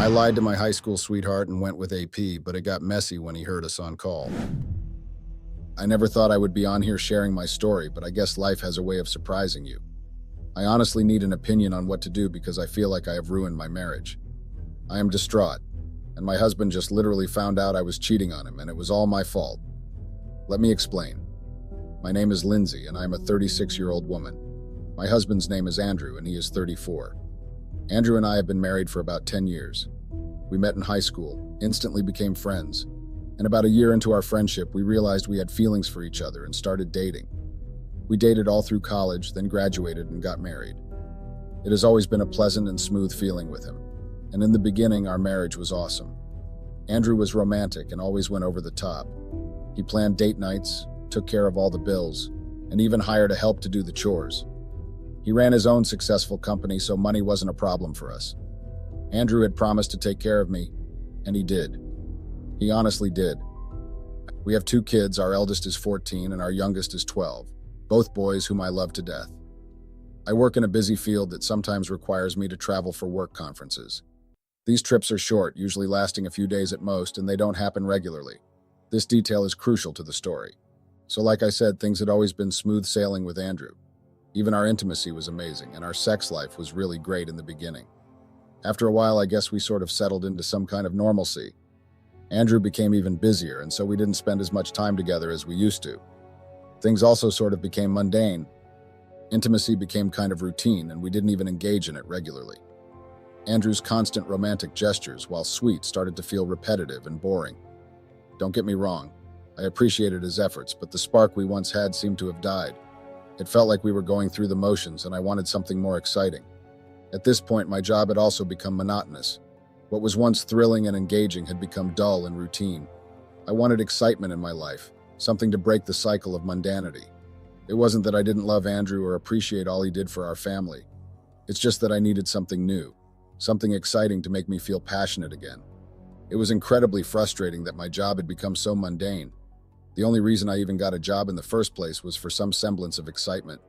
I lied to my high school sweetheart and went with AP, but it got messy when he heard us on call. I never thought I would be on here sharing my story, but I guess life has a way of surprising you. I honestly need an opinion on what to do because I feel like I have ruined my marriage. I am distraught, and my husband just literally found out I was cheating on him, and it was all my fault. Let me explain. My name is Lindsay, and I am a 36-year-old woman. My husband's name is Andrew, and he is 34. Andrew and I have been married for about 10 years. We met in high school, instantly became friends, and about a year into our friendship, we realized we had feelings for each other and started dating. We dated all through college, then graduated and got married. It has always been a pleasant and smooth feeling with him, and in the beginning, our marriage was awesome. Andrew was romantic and always went over the top. He planned date nights, took care of all the bills, and even hired a help to do the chores. He ran his own successful company, so money wasn't a problem for us. Andrew had promised to take care of me, and he did. He honestly did. We have 2 kids, our eldest is 14 and our youngest is 12, both boys whom I love to death. I work in a busy field that sometimes requires me to travel for work conferences. These trips are short, usually lasting a few days at most, and they don't happen regularly. This detail is crucial to the story. So like I said, things had always been smooth sailing with Andrew. Even our intimacy was amazing, and our sex life was really great in the beginning. After a while, I guess we sort of settled into some kind of normalcy. Andrew became even busier, and so we didn't spend as much time together as we used to. Things also sort of became mundane. Intimacy became kind of routine, and we didn't even engage in it regularly. Andrew's constant romantic gestures, while sweet, started to feel repetitive and boring. Don't get me wrong, I appreciated his efforts, but the spark we once had seemed to have died. It felt like we were going through the motions, and I wanted something more exciting. At this point, my job had also become monotonous. What was once thrilling and engaging had become dull and routine. I wanted excitement in my life, something to break the cycle of mundanity. It wasn't that I didn't love Andrew or appreciate all he did for our family. It's just that I needed something new, something exciting to make me feel passionate again. It was incredibly frustrating that my job had become so mundane. The only reason I even got a job in the first place was for some semblance of excitement.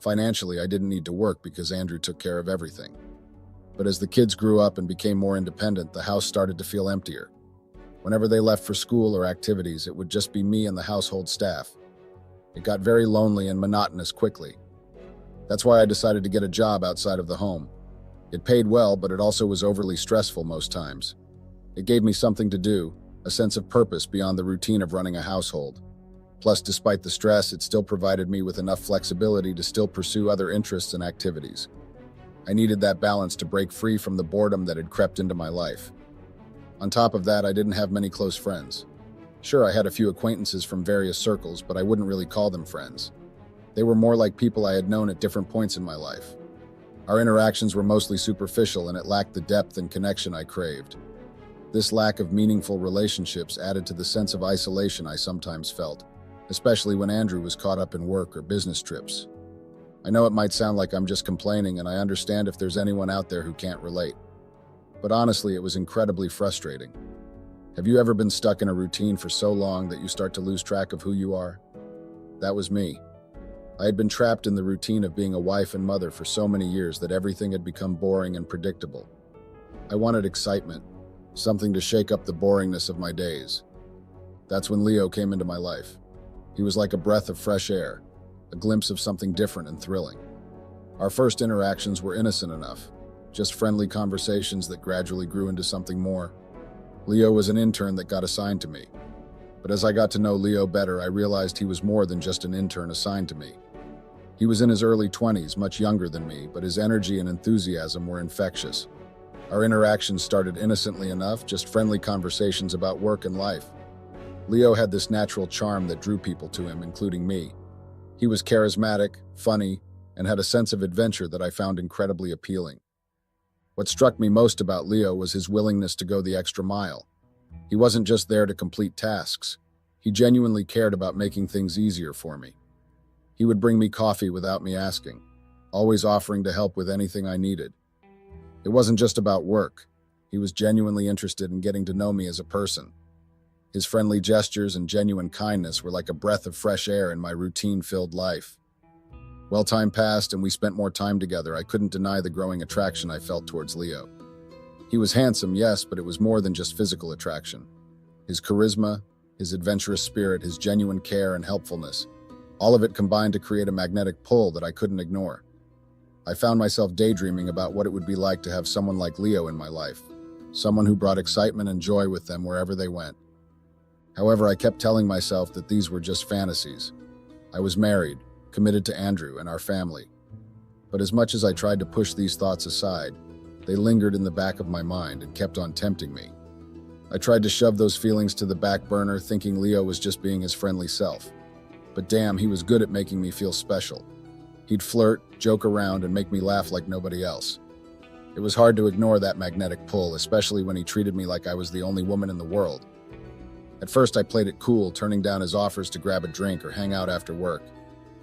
Financially, I didn't need to work because Andrew took care of everything. But as the kids grew up and became more independent, the house started to feel emptier. Whenever they left for school or activities, it would just be me and the household staff. It got very lonely and monotonous quickly. That's why I decided to get a job outside of the home. It paid well, but it also was overly stressful most times. It gave me something to do, a sense of purpose beyond the routine of running a household. Plus, despite the stress, it still provided me with enough flexibility to still pursue other interests and activities. I needed that balance to break free from the boredom that had crept into my life. On top of that, I didn't have many close friends. Sure, I had a few acquaintances from various circles, but I wouldn't really call them friends. They were more like people I had known at different points in my life. Our interactions were mostly superficial, and it lacked the depth and connection I craved. This lack of meaningful relationships added to the sense of isolation I sometimes felt, especially when Andrew was caught up in work or business trips. I know it might sound like I'm just complaining, and I understand if there's anyone out there who can't relate. But honestly, it was incredibly frustrating. Have you ever been stuck in a routine for so long that you start to lose track of who you are? That was me. I had been trapped in the routine of being a wife and mother for so many years that everything had become boring and predictable. I wanted excitement, something to shake up the boringness of my days. That's when Leo came into my life. He was like a breath of fresh air, a glimpse of something different and thrilling. Our first interactions were innocent enough, just friendly conversations that gradually grew into something more. Leo was an intern that got assigned to me. But as I got to know Leo better, I realized he was more than just an intern assigned to me. He was in his early 20s, much younger than me, but his energy and enthusiasm were infectious. Our interactions started innocently enough, just friendly conversations about work and life. Leo had this natural charm that drew people to him, including me. He was charismatic, funny, and had a sense of adventure that I found incredibly appealing. What struck me most about Leo was his willingness to go the extra mile. He wasn't just there to complete tasks. He genuinely cared about making things easier for me. He would bring me coffee without me asking, always offering to help with anything I needed. It wasn't just about work. He was genuinely interested in getting to know me as a person. His friendly gestures and genuine kindness were like a breath of fresh air in my routine-filled life. Well, time passed and we spent more time together. I couldn't deny the growing attraction I felt towards Leo. He was handsome, yes, but it was more than just physical attraction. His charisma, his adventurous spirit, his genuine care and helpfulness, all of it combined to create a magnetic pull that I couldn't ignore. I found myself daydreaming about what it would be like to have someone like Leo in my life, someone who brought excitement and joy with them wherever they went. However, I kept telling myself that these were just fantasies. I was married, committed to Andrew and our family. But as much as I tried to push these thoughts aside, they lingered in the back of my mind and kept on tempting me. I tried to shove those feelings to the back burner, thinking Leo was just being his friendly self. But damn, he was good at making me feel special. He'd flirt, joke around, and make me laugh like nobody else. It was hard to ignore that magnetic pull, especially when he treated me like I was the only woman in the world. At first, I played it cool, turning down his offers to grab a drink or hang out after work.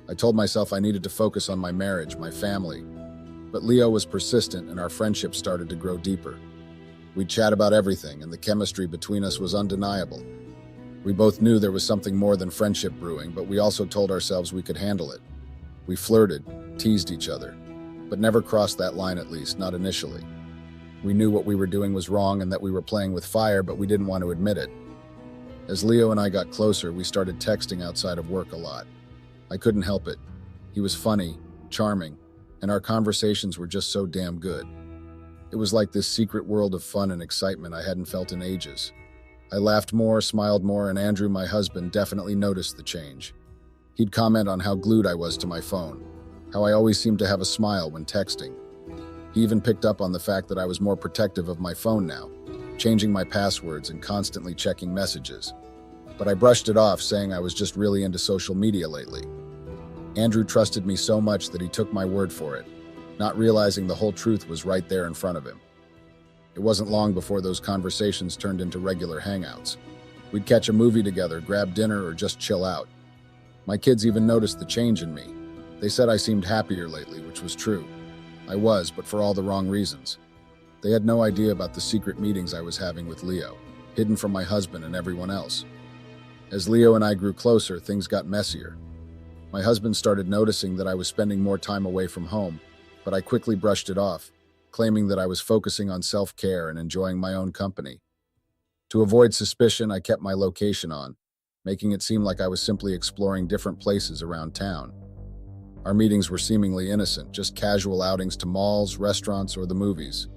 I told myself I needed to focus on my marriage, my family. But Leo was persistent, and our friendship started to grow deeper. We'd chat about everything, and the chemistry between us was undeniable. We both knew there was something more than friendship brewing, but we also told ourselves we could handle it. We flirted, teased each other, but never crossed that line, at least, not initially. We knew what we were doing was wrong and that we were playing with fire, but we didn't want to admit it. As Leo and I got closer, we started texting outside of work a lot. I couldn't help it. He was funny, charming, and our conversations were just so damn good. It was like this secret world of fun and excitement I hadn't felt in ages. I laughed more, smiled more, and Andrew, my husband, definitely noticed the change. He'd comment on how glued I was to my phone, how I always seemed to have a smile when texting. He even picked up on the fact that I was more protective of my phone now, changing my passwords and constantly checking messages. But I brushed it off, saying I was just really into social media lately. Andrew trusted me so much that he took my word for it, not realizing the whole truth was right there in front of him. It wasn't long before those conversations turned into regular hangouts. We'd catch a movie together, grab dinner, or just chill out. My kids even noticed the change in me. They said I seemed happier lately, which was true. I was, but for all the wrong reasons. They had no idea about the secret meetings I was having with Leo, hidden from my husband and everyone else. As Leo and I grew closer, things got messier. My husband started noticing that I was spending more time away from home, but I quickly brushed it off, claiming that I was focusing on self-care and enjoying my own company. To avoid suspicion, I kept my location on, making it seem like I was simply exploring different places around town. Our meetings were seemingly innocent, just casual outings to malls, restaurants, or the movies.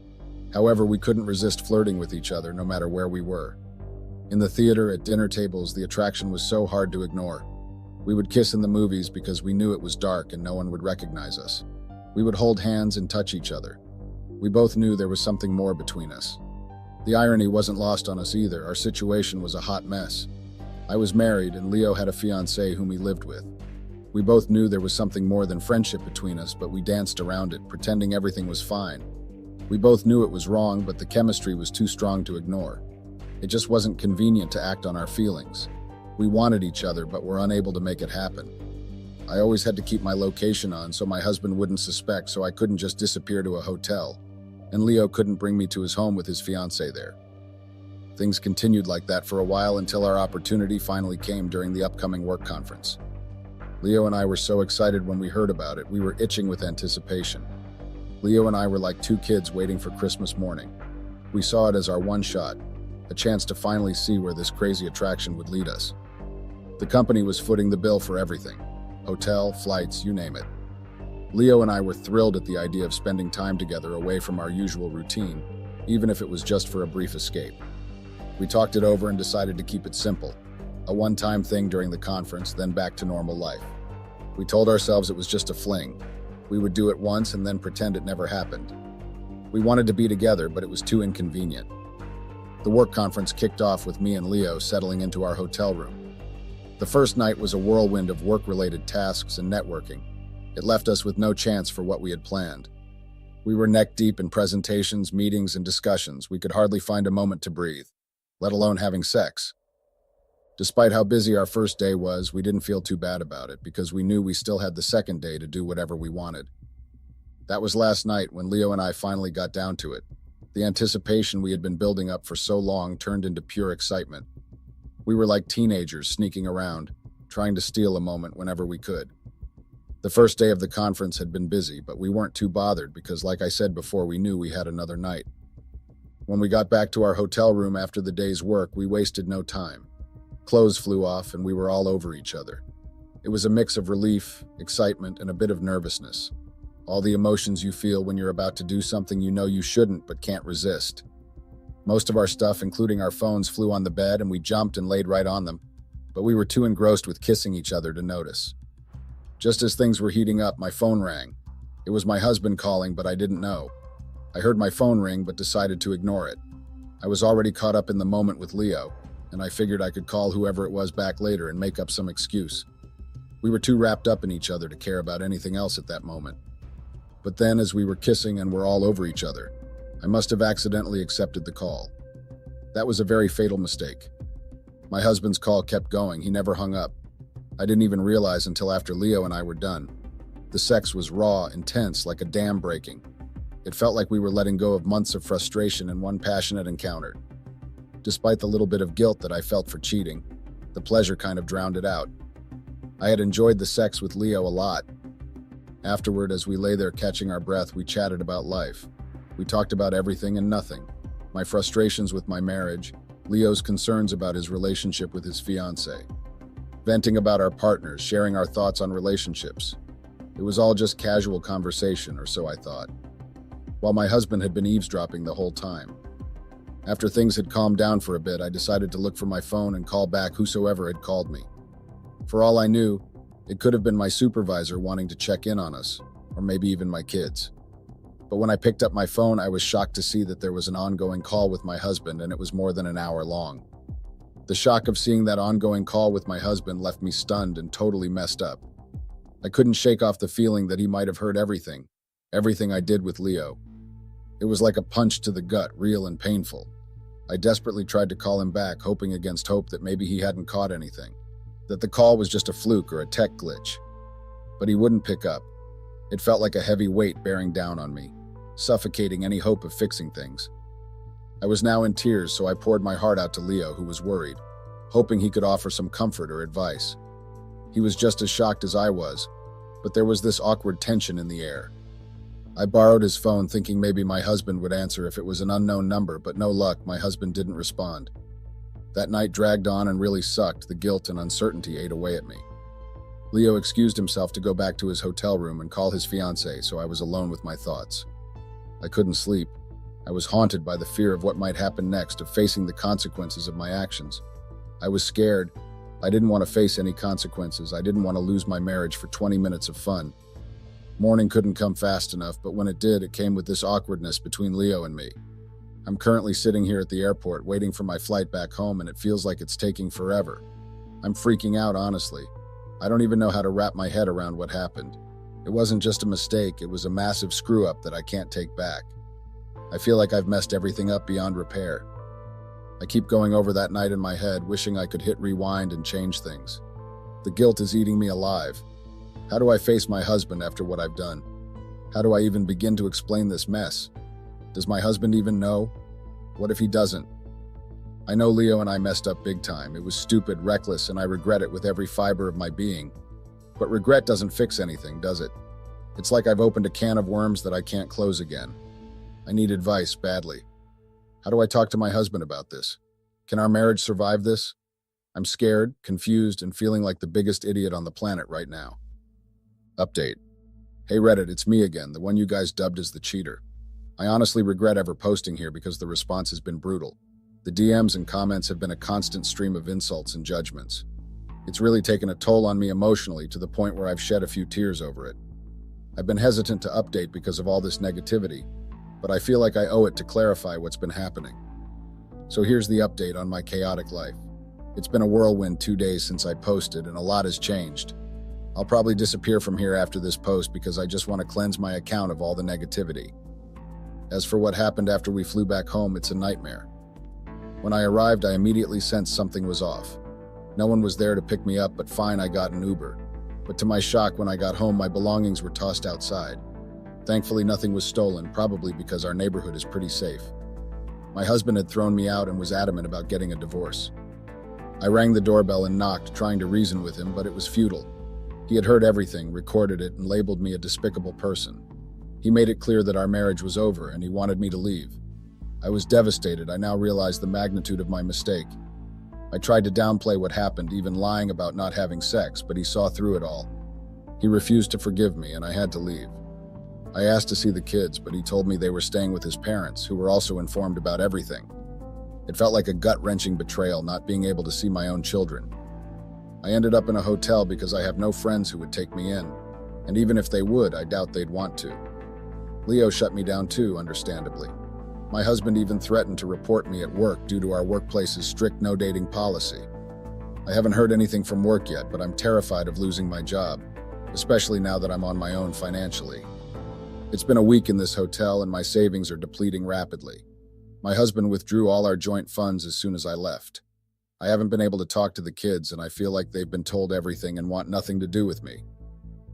However, we couldn't resist flirting with each other no matter where we were. In the theater, at dinner tables, the attraction was so hard to ignore. We would kiss in the movies because we knew it was dark and no one would recognize us. We would hold hands and touch each other. We both knew there was something more between us. The irony wasn't lost on us either. Our situation was a hot mess. I was married and Leo had a fiancée whom he lived with. We both knew there was something more than friendship between us, but we danced around it, pretending everything was fine. We both knew it was wrong, but the chemistry was too strong to ignore. It just wasn't convenient to act on our feelings. We wanted each other, but were unable to make it happen. I always had to keep my location on so my husband wouldn't suspect, so I couldn't just disappear to a hotel. And Leo couldn't bring me to his home with his fiancée there. Things continued like that for a while until our opportunity finally came during the upcoming work conference. Leo and I were so excited when we heard about it, we were itching with anticipation. Leo and I were like two kids waiting for Christmas morning. We saw it as our one shot, a chance to finally see where this crazy attraction would lead us. The company was footing the bill for everything. Hotel, flights, you name it. Leo and I were thrilled at the idea of spending time together away from our usual routine, even if it was just for a brief escape. We talked it over and decided to keep it simple, a one-time thing during the conference, then back to normal life. We told ourselves it was just a fling. We would do it once and then pretend it never happened. We wanted to be together, but it was too inconvenient. The work conference kicked off with me and Leo settling into our hotel room. The first night was a whirlwind of work-related tasks and networking. It left us with no chance for what we had planned. We were neck-deep in presentations, meetings, and discussions. We could hardly find a moment to breathe, let alone having sex. Despite how busy our first day was, we didn't feel too bad about it because we knew we still had the second day to do whatever we wanted. That was last night when Leo and I finally got down to it. The anticipation we had been building up for so long turned into pure excitement. We were like teenagers sneaking around, trying to steal a moment whenever we could. The first day of the conference had been busy, but we weren't too bothered because, like I said before, we knew we had another night. When we got back to our hotel room after the day's work, we wasted no time. Clothes flew off and we were all over each other. It was a mix of relief, excitement, and a bit of nervousness. All the emotions you feel when you're about to do something you know you shouldn't but can't resist. Most of our stuff, including our phones, flew on the bed and we jumped and laid right on them, but we were too engrossed with kissing each other to notice. Just as things were heating up, my phone rang. It was my husband calling, but I didn't know. I heard my phone ring but decided to ignore it. I was already caught up in the moment with Leo, and I figured I could call whoever it was back later and make up some excuse. We were too wrapped up in each other to care about anything else at that moment. But then, as we were kissing and were all over each other, I must have accidentally accepted the call. That was a very fatal mistake. My husband's call kept going. He never hung up. I didn't even realize until after Leo and I were done. The sex was raw, intense, like a dam breaking. It felt like we were letting go of months of frustration in one passionate encounter. Despite the little bit of guilt that I felt for cheating, the pleasure kind of drowned it out. I had enjoyed the sex with Leo a lot. Afterward, as we lay there catching our breath, we chatted about life. We talked about everything and nothing. My frustrations with my marriage, Leo's concerns about his relationship with his fiancée, venting about our partners, sharing our thoughts on relationships. It was all just casual conversation, or so I thought, while my husband had been eavesdropping the whole time. After things had calmed down for a bit, I decided to look for my phone and call back whosoever had called me. For all I knew, it could have been my supervisor wanting to check in on us, or maybe even my kids. But when I picked up my phone, I was shocked to see that there was an ongoing call with my husband, and it was more than an hour long. The shock of seeing that ongoing call with my husband left me stunned and totally messed up. I couldn't shake off the feeling that he might have heard everything I did with Leo. It was like a punch to the gut, real and painful. I desperately tried to call him back, hoping against hope that maybe he hadn't caught anything, that the call was just a fluke or a tech glitch. But he wouldn't pick up. It felt like a heavy weight bearing down on me, suffocating any hope of fixing things. I was now in tears, so I poured my heart out to Leo, who was worried, hoping he could offer some comfort or advice. He was just as shocked as I was, but there was this awkward tension in the air. I borrowed his phone, thinking maybe my husband would answer if it was an unknown number, but no luck, my husband didn't respond. That night dragged on and really sucked. The guilt and uncertainty ate away at me. Leo excused himself to go back to his hotel room and call his fiancée, so I was alone with my thoughts. I couldn't sleep. I was haunted by the fear of what might happen next, of facing the consequences of my actions. I was scared. I didn't want to face any consequences. I didn't want to lose my marriage for 20 minutes of fun. Morning couldn't come fast enough, but when it did, it came with this awkwardness between Leo and me. I'm currently sitting here at the airport waiting for my flight back home, and it feels like it's taking forever. I'm freaking out, honestly. I don't even know how to wrap my head around what happened. It wasn't just a mistake, it was a massive screw-up that I can't take back. I feel like I've messed everything up beyond repair. I keep going over that night in my head, wishing I could hit rewind and change things. The guilt is eating me alive. How do I face my husband after what I've done? How do I even begin to explain this mess? Does my husband even know? What if he doesn't? I know Leo and I messed up big time. It was stupid, reckless, and I regret it with every fiber of my being. But regret doesn't fix anything, does it? It's like I've opened a can of worms that I can't close again. I need advice badly. How do I talk to my husband about this? Can our marriage survive this? I'm scared, confused, and feeling like the biggest idiot on the planet right now. Update. Hey Reddit, it's me again, the one you guys dubbed as the cheater. I honestly regret ever posting here because the response has been brutal. The DMs and comments have been a constant stream of insults and judgments. It's really taken a toll on me emotionally to the point where I've shed a few tears over it. I've been hesitant to update because of all this negativity, but I feel like I owe it to clarify what's been happening. So here's the update on my chaotic life. It's been a whirlwind 2 days since I posted, and a lot has changed. I'll probably disappear from here after this post because I just want to cleanse my account of all the negativity. As for what happened after we flew back home, it's a nightmare. When I arrived, I immediately sensed something was off. No one was there to pick me up, but fine, I got an Uber. But to my shock, when I got home, my belongings were tossed outside. Thankfully, nothing was stolen, probably because our neighborhood is pretty safe. My husband had thrown me out and was adamant about getting a divorce. I rang the doorbell and knocked, trying to reason with him, but it was futile. He had heard everything, recorded it, and labeled me a despicable person. He made it clear that our marriage was over and he wanted me to leave. I was devastated. I now realized the magnitude of my mistake. I tried to downplay what happened, even lying about not having sex, but he saw through it all. He refused to forgive me, and I had to leave. I asked to see the kids, but he told me they were staying with his parents, who were also informed about everything. It felt like a gut-wrenching betrayal, not being able to see my own children. I ended up in a hotel because I have no friends who would take me in, and even if they would, I doubt they'd want to. Leo shut me down too, understandably. My husband even threatened to report me at work due to our workplace's strict no-dating policy. I haven't heard anything from work yet, but I'm terrified of losing my job, especially now that I'm on my own financially. It's been a week in this hotel and my savings are depleting rapidly. My husband withdrew all our joint funds as soon as I left. I haven't been able to talk to the kids and I feel like they've been told everything and want nothing to do with me.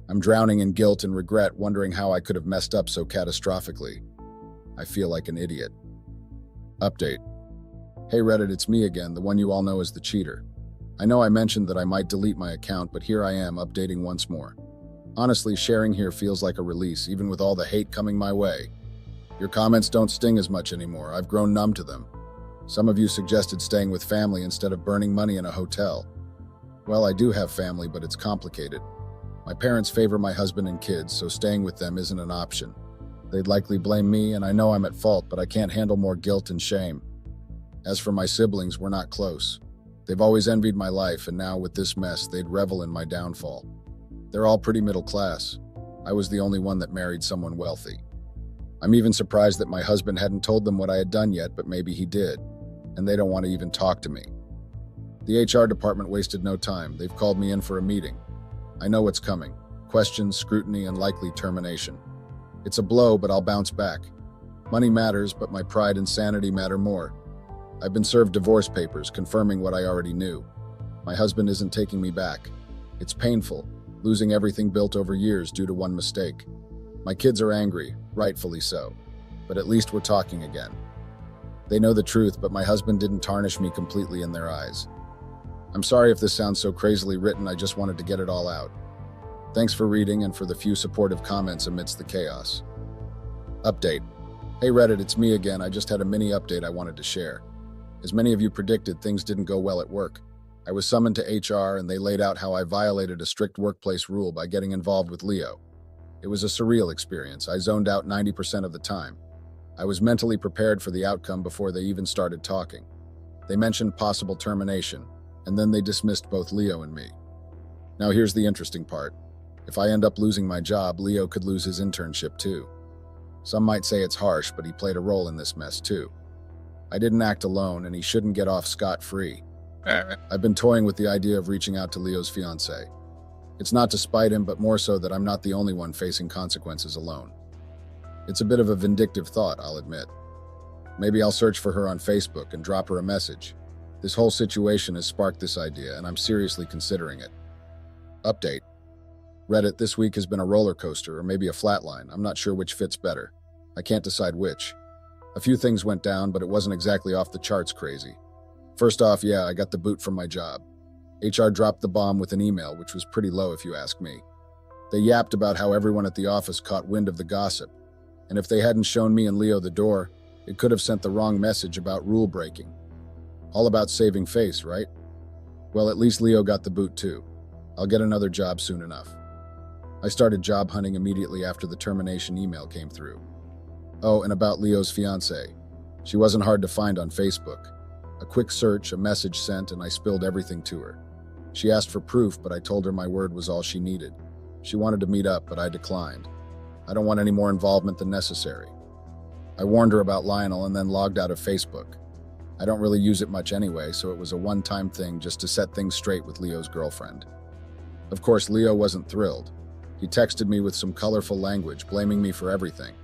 I'm drowning in guilt and regret, wondering how I could have messed up so catastrophically. I feel like an idiot. Update. Hey Reddit, it's me again, the one you all know as the cheater. I know I mentioned that I might delete my account, but here I am updating once more. Honestly, sharing here feels like a release, even with all the hate coming my way. Your comments don't sting as much anymore. I've grown numb to them. Some of you suggested staying with family instead of burning money in a hotel. Well, I do have family, but it's complicated. My parents favor my husband and kids, so staying with them isn't an option. They'd likely blame me, and I know I'm at fault, but I can't handle more guilt and shame. As for my siblings, we're not close. They've always envied my life, and now with this mess, they'd revel in my downfall. They're all pretty middle class. I was the only one that married someone wealthy. I'm even surprised that my husband hadn't told them what I had done yet, but maybe he did, and they don't want to even talk to me. The HR department wasted no time. They've called me in for a meeting. I know what's coming. Questions, scrutiny, and likely termination. It's a blow, but I'll bounce back. Money matters, but my pride and sanity matter more. I've been served divorce papers confirming what I already knew. My husband isn't taking me back. It's painful, losing everything built over years due to one mistake. My kids are angry, rightfully so, but at least we're talking again. They know the truth, but my husband didn't tarnish me completely in their eyes. I'm sorry if this sounds so crazily written, I just wanted to get it all out. Thanks for reading and for the few supportive comments amidst the chaos. Update. Hey Reddit, it's me again. I just had a mini update I wanted to share. As many of you predicted, things didn't go well at work. I was summoned to HR and they laid out how I violated a strict workplace rule by getting involved with Leo. It was a surreal experience. I zoned out 90% of the time. I was mentally prepared for the outcome before they even started talking. They mentioned possible termination, and then they dismissed both Leo and me. Now here's the interesting part. If I end up losing my job, Leo could lose his internship too. Some might say it's harsh, but he played a role in this mess too. I didn't act alone, and he shouldn't get off scot-free. I've been toying with the idea of reaching out to Leo's fiancée. It's not to spite him, but more so that I'm not the only one facing consequences alone. It's a bit of a vindictive thought, I'll admit. Maybe I'll search for her on Facebook and drop her a message. This whole situation has sparked this idea, and I'm seriously considering it. Update. Reddit, this week has been a roller coaster, or maybe a flatline. I'm not sure which fits better. I can't decide which. A few things went down, but it wasn't exactly off the charts crazy. First off, I got the boot from my job. HR dropped the bomb with an email, which was pretty low if you ask me. They yapped about how everyone at the office caught wind of the gossip, and if they hadn't shown me and Leo the door, it could have sent the wrong message about rule breaking. All about saving face, right? Well, at least Leo got the boot too. I'll get another job soon enough. I started job hunting immediately after the termination email came through. Oh, and about Leo's fiancée. She wasn't hard to find on Facebook. A quick search, a message sent, and I spilled everything to her. She asked for proof, but I told her my word was all she needed. She wanted to meet up, but I declined. I don't want any more involvement than necessary. I warned her about Lionel and then logged out of Facebook. I don't really use it much anyway, so it was a one-time thing just to set things straight with Leo's girlfriend. Of course, Leo wasn't thrilled. He texted me with some colorful language, blaming me for everything.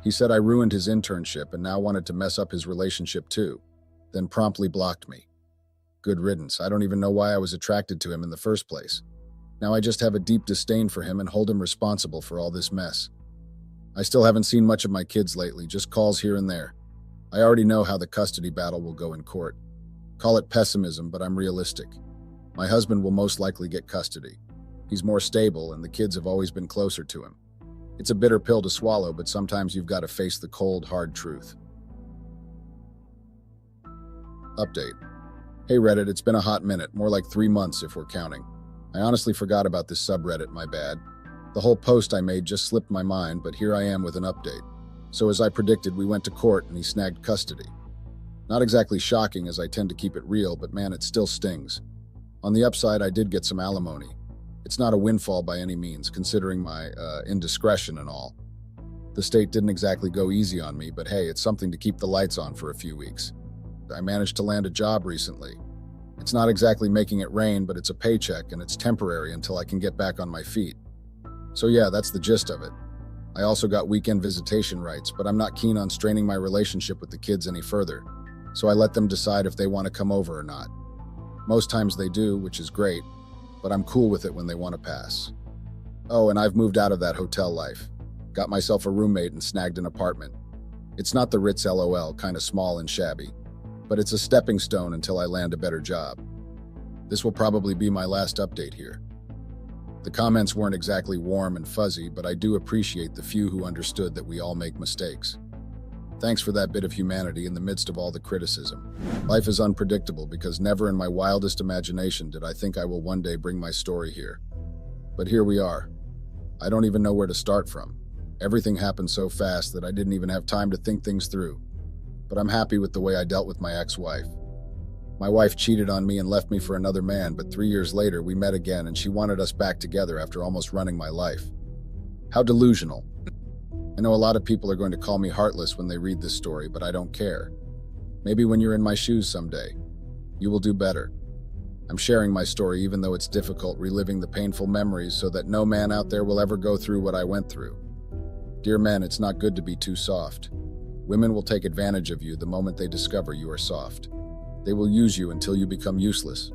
He said I ruined his internship and now wanted to mess up his relationship too, then promptly blocked me. Good riddance. I don't even know why I was attracted to him in the first place. Now I just have a deep disdain for him and hold him responsible for all this mess. I still haven't seen much of my kids lately, just calls here and there. I already know how the custody battle will go in court. Call it pessimism, but I'm realistic. My husband will most likely get custody. He's more stable, and the kids have always been closer to him. It's a bitter pill to swallow, but sometimes you've got to face the cold, hard truth. Update. Hey Reddit, it's been a hot minute, more like 3 months if we're counting. I honestly forgot about this subreddit, my bad. The whole post I made just slipped my mind, but here I am with an update. So as I predicted, we went to court and he snagged custody. Not exactly shocking as I tend to keep it real, but man, it still stings. On the upside, I did get some alimony. It's not a windfall by any means, considering my indiscretion and all. The state didn't exactly go easy on me, but hey, it's something to keep the lights on for a few weeks. I managed to land a job recently. It's not exactly making it rain, but it's a paycheck and it's temporary until I can get back on my feet. So yeah, that's the gist of it. I also got weekend visitation rights, but I'm not keen on straining my relationship with the kids any further, so I let them decide if they want to come over or not. Most times they do, which is great, but I'm cool with it when they want to pass. Oh, and I've moved out of that hotel life. Got myself a roommate and snagged an apartment. It's not the Ritz LOL, kind of small and shabby, but it's a stepping stone until I land a better job. This will probably be my last update here. The comments weren't exactly warm and fuzzy, but I do appreciate the few who understood that we all make mistakes. Thanks for that bit of humanity in the midst of all the criticism. Life is unpredictable because never in my wildest imagination did I think I will one day bring my story here. But here we are. I don't even know where to start from. Everything happened so fast that I didn't even have time to think things through. But I'm happy with the way I dealt with my ex-wife. My wife cheated on me and left me for another man, but 3 years later we met again and she wanted us back together after almost running my life. How delusional. I know a lot of people are going to call me heartless when they read this story, but I don't care. Maybe when you're in my shoes someday, you will do better. I'm sharing my story even though it's difficult, reliving the painful memories so that no man out there will ever go through what I went through. Dear men, it's not good to be too soft. Women will take advantage of you the moment they discover you are soft. They will use you until you become useless.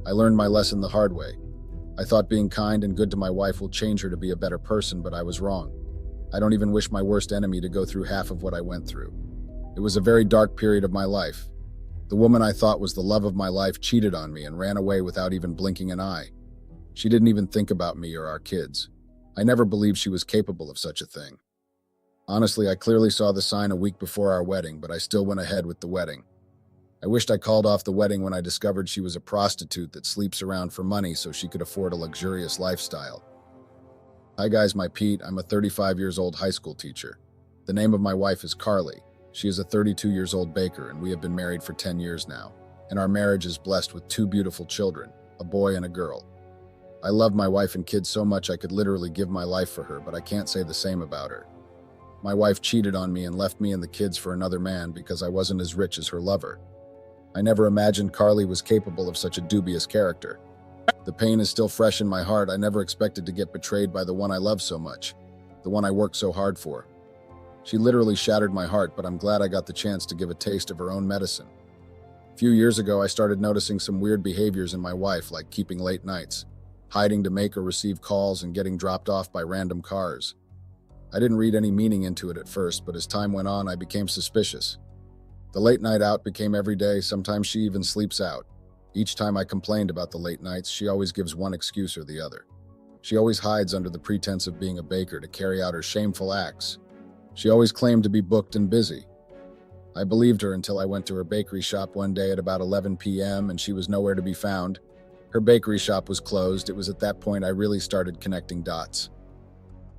I learned my lesson the hard way. I thought being kind and good to my wife will change her to be a better person, but I was wrong. I don't even wish my worst enemy to go through half of what I went through. It was a very dark period of my life. The woman I thought was the love of my life cheated on me and ran away without even blinking an eye. She didn't even think about me or our kids. I never believed she was capable of such a thing. Honestly, I clearly saw the sign a week before our wedding, but I still went ahead with the wedding. I wished I called off the wedding when I discovered she was a prostitute that sleeps around for money so she could afford a luxurious lifestyle. Hi guys, my Pete. I'm a 35 years old high school teacher. The name of my wife is Carly. She is a 32 years old baker and we have been married for 10 years now. And our marriage is blessed with 2 beautiful children, a boy and a girl. I love my wife and kids so much I could literally give my life for her, but I can't say the same about her. My wife cheated on me and left me and the kids for another man because I wasn't as rich as her lover. I never imagined Carly was capable of such a dubious character. The pain is still fresh in my heart. I never expected to get betrayed by the one I love so much, the one I worked so hard for. She literally shattered my heart, but I'm glad I got the chance to give a taste of her own medicine. A few years ago, I started noticing some weird behaviors in my wife, like keeping late nights, hiding to make or receive calls, and getting dropped off by random cars. I didn't read any meaning into it at first, but as time went on, I became suspicious. The late night out became every day. Sometimes she even sleeps out. Each time I complained about the late nights, she always gives one excuse or the other. She always hides under the pretense of being a baker to carry out her shameful acts. She always claimed to be booked and busy. I believed her until I went to her bakery shop one day at about 11 p.m. and she was nowhere to be found. Her bakery shop was closed. It was at that point I really started connecting dots.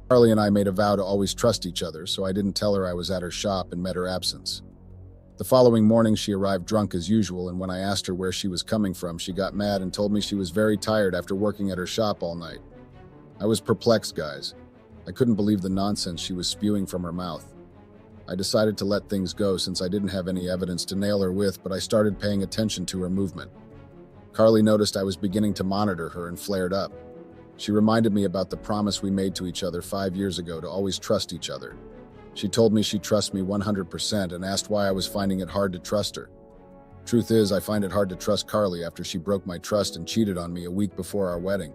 Carly and I made a vow to always trust each other, so I didn't tell her I was at her shop and met her absence. The following morning, she arrived drunk as usual, and when I asked her where she was coming from, she got mad and told me she was very tired after working at her shop all night. I was perplexed, guys. I couldn't believe the nonsense she was spewing from her mouth. I decided to let things go since I didn't have any evidence to nail her with, but I started paying attention to her movement. Carly noticed I was beginning to monitor her and flared up. She reminded me about the promise we made to each other 5 years ago to always trust each other. She told me she'd trust me 100% and asked why I was finding it hard to trust her. Truth is, I find it hard to trust Carly after she broke my trust and cheated on me a week before our wedding.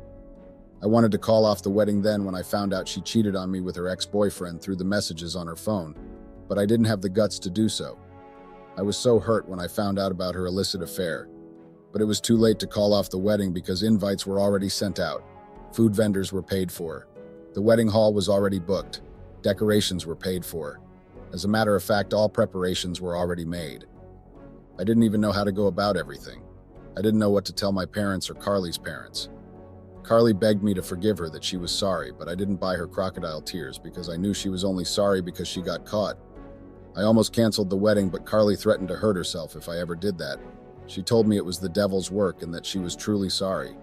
I wanted to call off the wedding then when I found out she cheated on me with her ex-boyfriend through the messages on her phone, but I didn't have the guts to do so. I was so hurt when I found out about her illicit affair. But it was too late to call off the wedding because invites were already sent out. Food vendors were paid for. The wedding hall was already booked. Decorations were paid for. As a matter of fact, all preparations were already made. I didn't even know how to go about everything. I didn't know what to tell my parents or Carly's parents. Carly begged me to forgive her, that she was sorry, but I didn't buy her crocodile tears because I knew she was only sorry because she got caught. I almost canceled the wedding, but Carly threatened to hurt herself if I ever did that. She told me it was the devil's work and that she was truly sorry.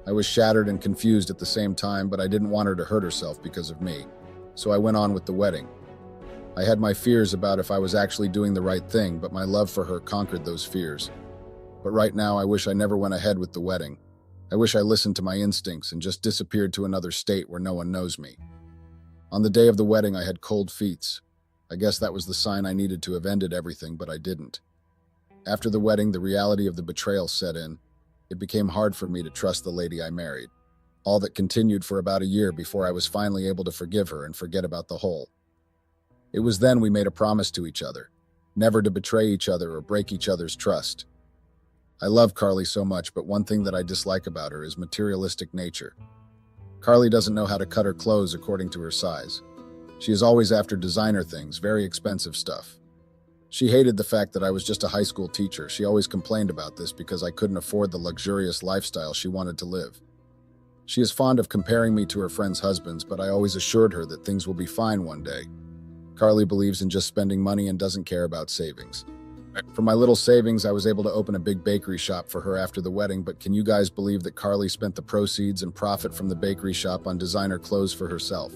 I was shattered and confused at the same time, but I didn't want her to hurt herself because of me. So I went on with the wedding. I had my fears about if I was actually doing the right thing, but my love for her conquered those fears. But right now, I wish I never went ahead with the wedding. I wish I listened to my instincts and just disappeared to another state where no one knows me. On the day of the wedding, I had cold feet. I guess that was the sign I needed to have ended everything, but I didn't. After the wedding, the reality of the betrayal set in. It became hard for me to trust the lady I married. All that continued for about a year before I was finally able to forgive her and forget about the whole. It was then we made a promise to each other, never to betray each other or break each other's trust. I love Carly so much, but one thing that I dislike about her is materialistic nature. Carly doesn't know how to cut her clothes according to her size. She is always after designer things, very expensive stuff. She hated the fact that I was just a high school teacher. She always complained about this because I couldn't afford the luxurious lifestyle she wanted to live. She is fond of comparing me to her friends' husbands, but I always assured her that things will be fine one day. Carly believes in just spending money and doesn't care about savings. For my little savings, I was able to open a big bakery shop for her after the wedding, but can you guys believe that Carly spent the proceeds and profit from the bakery shop on designer clothes for herself?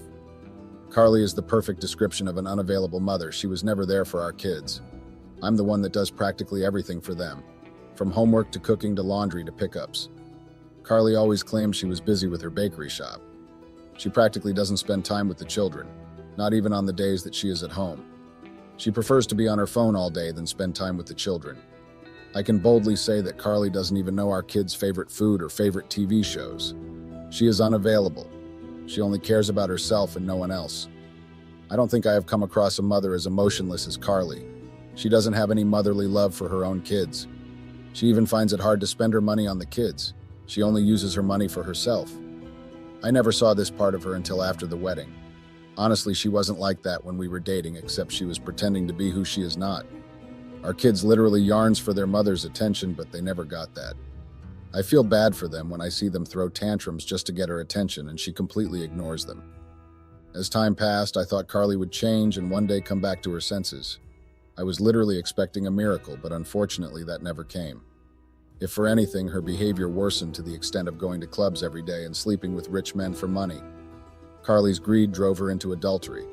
Carly is the perfect description of an unavailable mother. She was never there for our kids. I'm the one that does practically everything for them, from homework to cooking to laundry to pickups. Carly always claimed she was busy with her bakery shop. She practically doesn't spend time with the children, not even on the days that she is at home. She prefers to be on her phone all day than spend time with the children. I can boldly say that Carly doesn't even know our kids' favorite food or favorite TV shows. She is unavailable. She only cares about herself and no one else. I don't think I have come across a mother as emotionless as Carly. She doesn't have any motherly love for her own kids. She even finds it hard to spend her money on the kids. She only uses her money for herself. I never saw this part of her until after the wedding. Honestly, she wasn't like that when we were dating, except she was pretending to be who she is not. Our kids literally yearns for their mother's attention, but they never got that. I feel bad for them when I see them throw tantrums just to get her attention, and she completely ignores them. As time passed, I thought Carly would change and one day come back to her senses. I was literally expecting a miracle, but unfortunately that never came. If for anything, her behavior worsened to the extent of going to clubs every day and sleeping with rich men for money. Carly's greed drove her into adultery.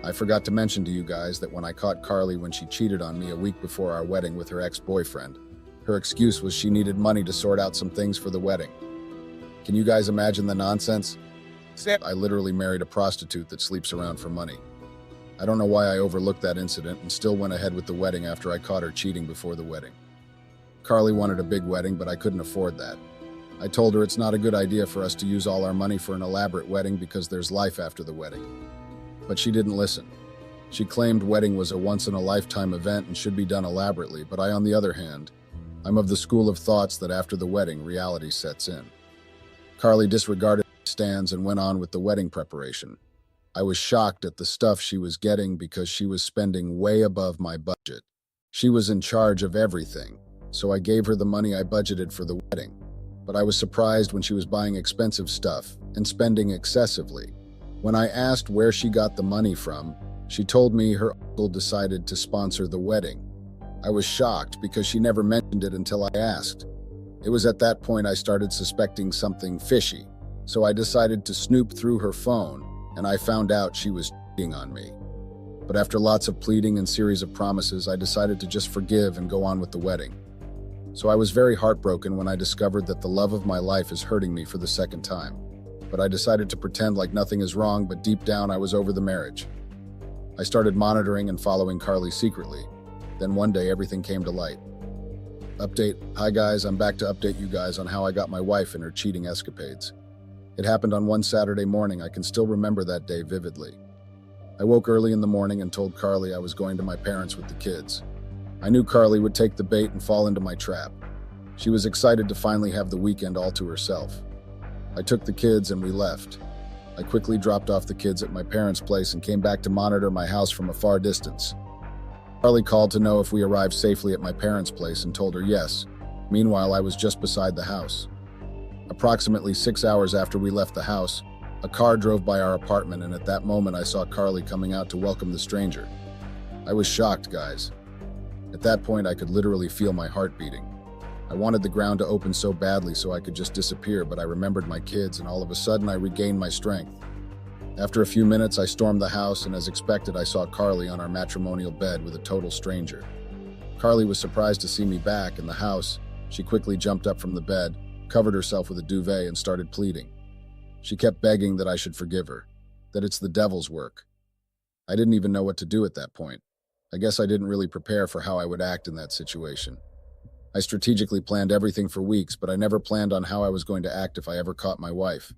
I forgot to mention to you guys that when I caught Carly when she cheated on me a week before our wedding with her ex-boyfriend, her excuse was she needed money to sort out some things for the wedding. Can you guys imagine the nonsense? I literally married a prostitute that sleeps around for money. I don't know why I overlooked that incident and still went ahead with the wedding after I caught her cheating before the wedding. Carly wanted a big wedding, but I couldn't afford that. I told her it's not a good idea for us to use all our money for an elaborate wedding because there's life after the wedding. But she didn't listen. She claimed wedding was a once-in-a-lifetime event and should be done elaborately, but I, on the other hand, I'm of the school of thoughts that after the wedding, reality sets in. Carly disregarded my stands and went on with the wedding preparation. I was shocked at the stuff she was getting because she was spending way above my budget. She was in charge of everything, so I gave her the money I budgeted for the wedding. But I was surprised when she was buying expensive stuff and spending excessively. When I asked where she got the money from, she told me her uncle decided to sponsor the wedding. I was shocked because she never mentioned it until I asked. It was at that point I started suspecting something fishy, so I decided to snoop through her phone, and I found out she was cheating on me. But after lots of pleading and series of promises, I decided to just forgive and go on with the wedding. So I was very heartbroken when I discovered that the love of my life is hurting me for the second time. But I decided to pretend like nothing is wrong, but deep down I was over the marriage. I started monitoring and following Carly secretly. Then one day everything came to light. Update. Hi guys, I'm back to update you guys on how I got my wife in her cheating escapades. It happened on one Saturday morning. I can still remember that day vividly. I woke early in the morning and told Carly I was going to my parents with the kids. I knew Carly would take the bait and fall into my trap. She was excited to finally have the weekend all to herself. I took the kids and we left. I quickly dropped off the kids at my parents' place and came back to monitor my house from a far distance. Carly called to know if we arrived safely at my parents' place and told her yes. Meanwhile, I was just beside the house. Approximately 6 hours after we left the house, a car drove by our apartment, and at that moment I saw Carly coming out to welcome the stranger. I was shocked, guys. At that point, I could literally feel my heart beating. I wanted the ground to open so badly so I could just disappear, but I remembered my kids, and all of a sudden I regained my strength. After a few minutes, I stormed the house, and as expected, I saw Carly on our matrimonial bed with a total stranger. Carly was surprised to see me back in the house. She quickly jumped up from the bed, covered herself with a duvet, and started pleading. She kept begging that I should forgive her, that it's the devil's work. I didn't even know what to do at that point. I guess I didn't really prepare for how I would act in that situation. I strategically planned everything for weeks, but I never planned on how I was going to act if I ever caught my wife.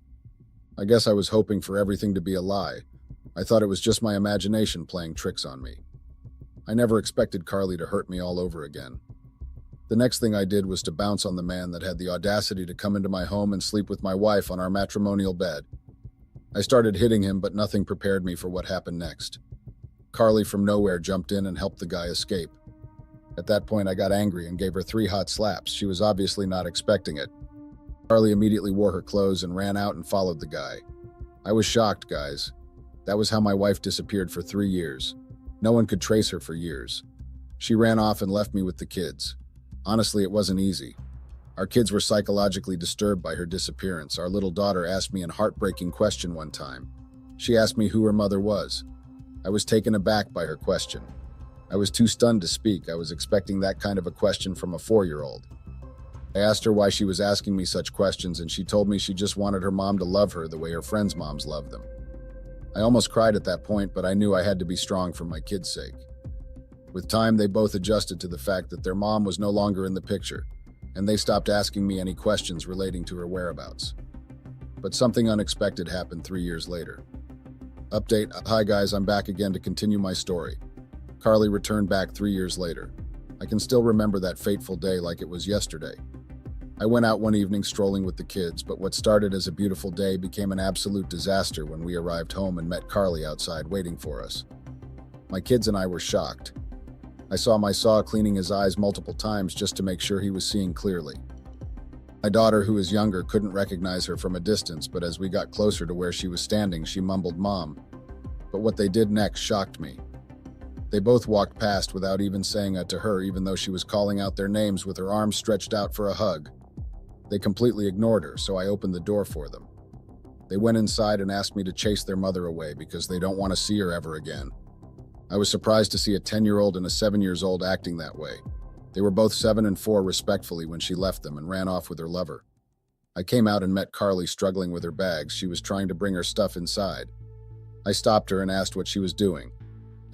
I guess I was hoping for everything to be a lie. I thought it was just my imagination playing tricks on me. I never expected Carly to hurt me all over again. The next thing I did was to bounce on the man that had the audacity to come into my home and sleep with my wife on our matrimonial bed. I started hitting him, but nothing prepared me for what happened next. Carly from nowhere jumped in and helped the guy escape. At that point, I got angry and gave her 3 hot slaps. She was obviously not expecting it. Carly immediately wore her clothes and ran out and followed the guy. I was shocked, guys. That was how my wife disappeared for 3 years. No one could trace her for years. She ran off and left me with the kids. Honestly, it wasn't easy. Our kids were psychologically disturbed by her disappearance. Our little daughter asked me a heartbreaking question one time. She asked me who her mother was. I was taken aback by her question. I was too stunned to speak. I was expecting that kind of a question from a 4-year-old. I asked her why she was asking me such questions, and she told me she just wanted her mom to love her the way her friends' moms love them. I almost cried at that point, but I knew I had to be strong for my kids' sake. With time, they both adjusted to the fact that their mom was no longer in the picture, and they stopped asking me any questions relating to her whereabouts. But something unexpected happened 3 years later. Update: Hi guys, I'm back again to continue my story. Carly returned back 3 years later. I can still remember that fateful day like it was yesterday. I went out one evening strolling with the kids, but what started as a beautiful day became an absolute disaster when we arrived home and met Carly outside waiting for us. My kids and I were shocked. I saw my son cleaning his eyes multiple times just to make sure he was seeing clearly. My daughter, who is younger, couldn't recognize her from a distance, but as we got closer to where she was standing, she mumbled, "Mom." But what they did next shocked me. They both walked past without even saying it to her, even though she was calling out their names with her arms stretched out for a hug. They completely ignored her, so I opened the door for them. They went inside and asked me to chase their mother away because they don't want to see her ever again. I was surprised to see a 10-year-old and a 7-year-old acting that way. They were both 7 and 4 respectfully when she left them and ran off with her lover. I came out and met Carly struggling with her bags. She was trying to bring her stuff inside. I stopped her and asked what she was doing.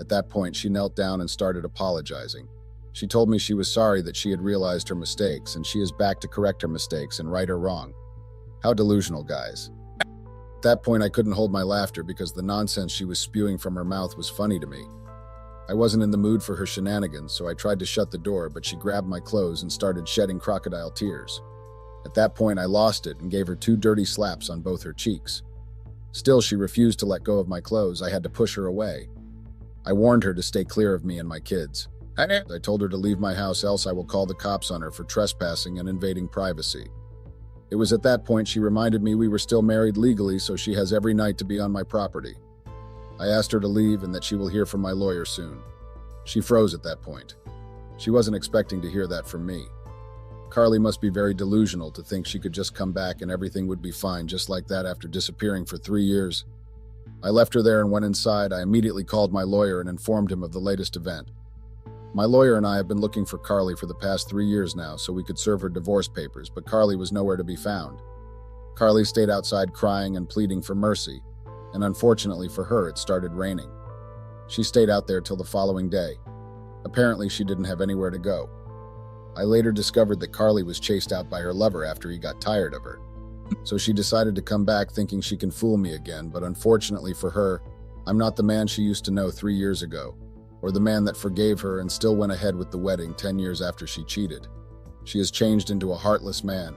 At that point, she knelt down and started apologizing. She told me she was sorry that she had realized her mistakes, and she is back to correct her mistakes and right her wrong. How delusional, guys. At that point, I couldn't hold my laughter because the nonsense she was spewing from her mouth was funny to me. I wasn't in the mood for her shenanigans, so I tried to shut the door, but she grabbed my clothes and started shedding crocodile tears. At that point, I lost it and gave her 2 dirty slaps on both her cheeks. Still, she refused to let go of my clothes. I had to push her away. I warned her to stay clear of me and my kids. I told her to leave my house, else I will call the cops on her for trespassing and invading privacy. It was at that point she reminded me we were still married legally, so she has every night to be on my property. I asked her to leave and that she will hear from my lawyer soon. She froze at that point. She wasn't expecting to hear that from me. Carly must be very delusional to think she could just come back and everything would be fine just like that after disappearing for 3 years. I left her there and went inside. I immediately called my lawyer and informed him of the latest event. My lawyer and I have been looking for Carly for the past 3 years now so we could serve her divorce papers, but Carly was nowhere to be found. Carly stayed outside crying and pleading for mercy, and unfortunately for her, it started raining. She stayed out there till the following day. Apparently, she didn't have anywhere to go. I later discovered that Carly was chased out by her lover after he got tired of her. So she decided to come back thinking she can fool me again, but unfortunately for her, I'm not the man she used to know 3 years ago, or the man that forgave her and still went ahead with the wedding 10 years after she cheated. She has changed into a heartless man.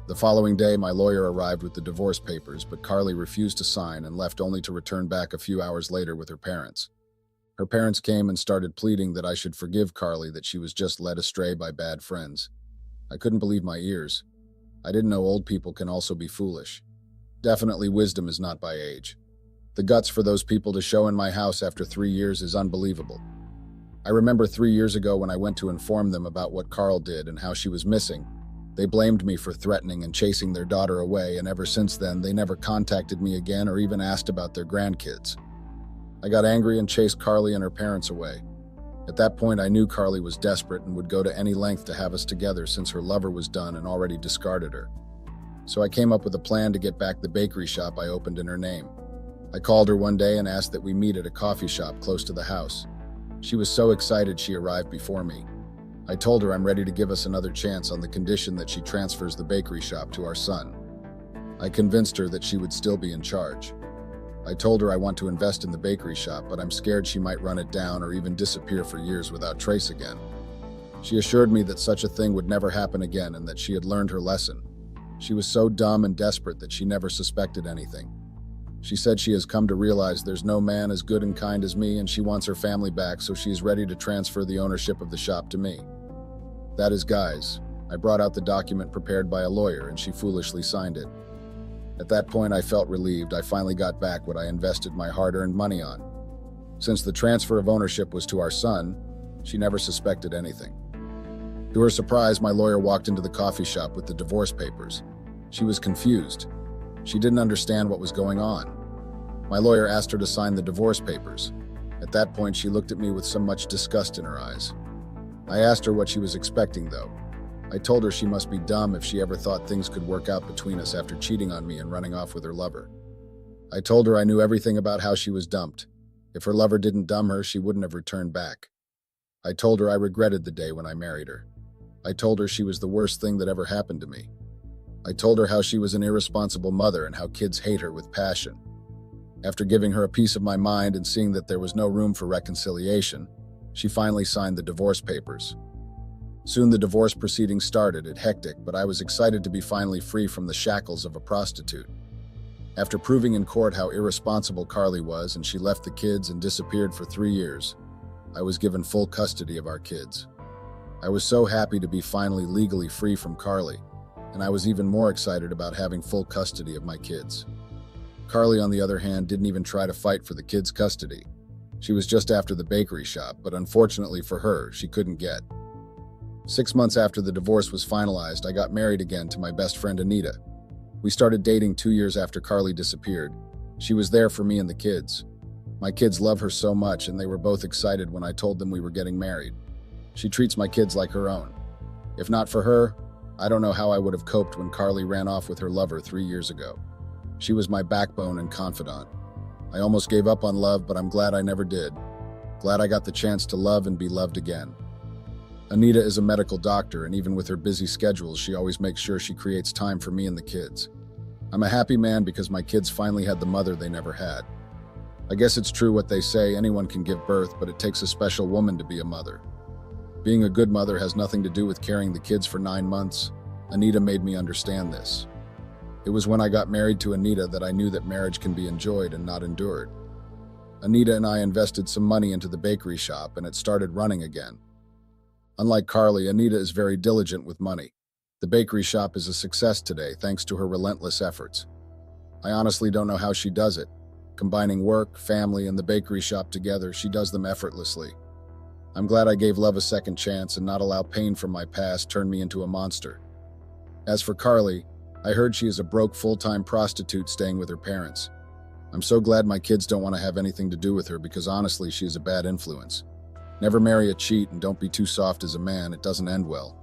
The following day, my lawyer arrived with the divorce papers, but Carly refused to sign and left only to return back a few hours later with her parents. Her parents came and started pleading that I should forgive Carly, that she was just led astray by bad friends. I couldn't believe my ears. I didn't know old people can also be foolish. Definitely wisdom is not by age. The guts for those people to show in my house after 3 years is unbelievable. I remember 3 years ago when I went to inform them about what Carl did and how she was missing. They blamed me for threatening and chasing their daughter away, and ever since then, they never contacted me again or even asked about their grandkids. I got angry and chased Carly and her parents away. At that point, I knew Carly was desperate and would go to any length to have us together since her lover was done and already discarded her. So I came up with a plan to get back the bakery shop I opened in her name. I called her one day and asked that we meet at a coffee shop close to the house. She was so excited she arrived before me. I told her I'm ready to give us another chance on the condition that she transfers the bakery shop to our son. I convinced her that she would still be in charge. I told her I want to invest in the bakery shop, but I'm scared she might run it down or even disappear for years without trace again. She assured me that such a thing would never happen again and that she had learned her lesson. She was so dumb and desperate that she never suspected anything. She said she has come to realize there's no man as good and kind as me, and she wants her family back, so she is ready to transfer the ownership of the shop to me. That is, guys, I brought out the document prepared by a lawyer and she foolishly signed it. At that point, I felt relieved. I finally got back what I invested my hard-earned money on. Since the transfer of ownership was to our son, she never suspected anything. To her surprise, my lawyer walked into the coffee shop with the divorce papers. She was confused. She didn't understand what was going on. My lawyer asked her to sign the divorce papers. At that point, she looked at me with so much disgust in her eyes. I asked her what she was expecting, though. I told her she must be dumb if she ever thought things could work out between us after cheating on me and running off with her lover. I told her I knew everything about how she was dumped. If her lover didn't dump her, she wouldn't have returned back. I told her I regretted the day when I married her. I told her she was the worst thing that ever happened to me. I told her how she was an irresponsible mother and how kids hate her with passion. After giving her a piece of my mind and seeing that there was no room for reconciliation, she finally signed the divorce papers. Soon the divorce proceedings started. It hectic, but I was excited to be finally free from the shackles of a prostitute. After proving in court how irresponsible Carly was and she left the kids and disappeared for 3 years, I was given full custody of our kids. I was so happy to be finally legally free from Carly, and I was even more excited about having full custody of my kids. Carly, on the other hand, didn't even try to fight for the kids' custody. She was just after the bakery shop, but unfortunately for her, she couldn't get. 6 months after the divorce was finalized, I got married again to my best friend Anita. We started dating 2 years after Carly disappeared. She was there for me and the kids. My kids love her so much, and they were both excited when I told them we were getting married. She treats my kids like her own. If not for her, I don't know how I would have coped when Carly ran off with her lover 3 years ago. She was my backbone and confidant. I almost gave up on love, but I'm glad I never did. Glad I got the chance to love and be loved again. Anita is a medical doctor, and even with her busy schedules, she always makes sure she creates time for me and the kids. I'm a happy man because my kids finally had the mother they never had. I guess it's true what they say, anyone can give birth, but it takes a special woman to be a mother. Being a good mother has nothing to do with carrying the kids for 9 months. Anita made me understand this. It was when I got married to Anita that I knew that marriage can be enjoyed and not endured. Anita and I invested some money into the bakery shop, and it started running again. Unlike Carly, Anita is very diligent with money. The bakery shop is a success today thanks to her relentless efforts. I honestly don't know how she does it. Combining work, family, and the bakery shop together, she does them effortlessly. I'm glad I gave love a second chance and not allow pain from my past turn me into a monster. As for Carly, I heard she is a broke full-time prostitute staying with her parents. I'm so glad my kids don't want to have anything to do with her because honestly, she is a bad influence. Never marry a cheat and don't be too soft as a man, it doesn't end well.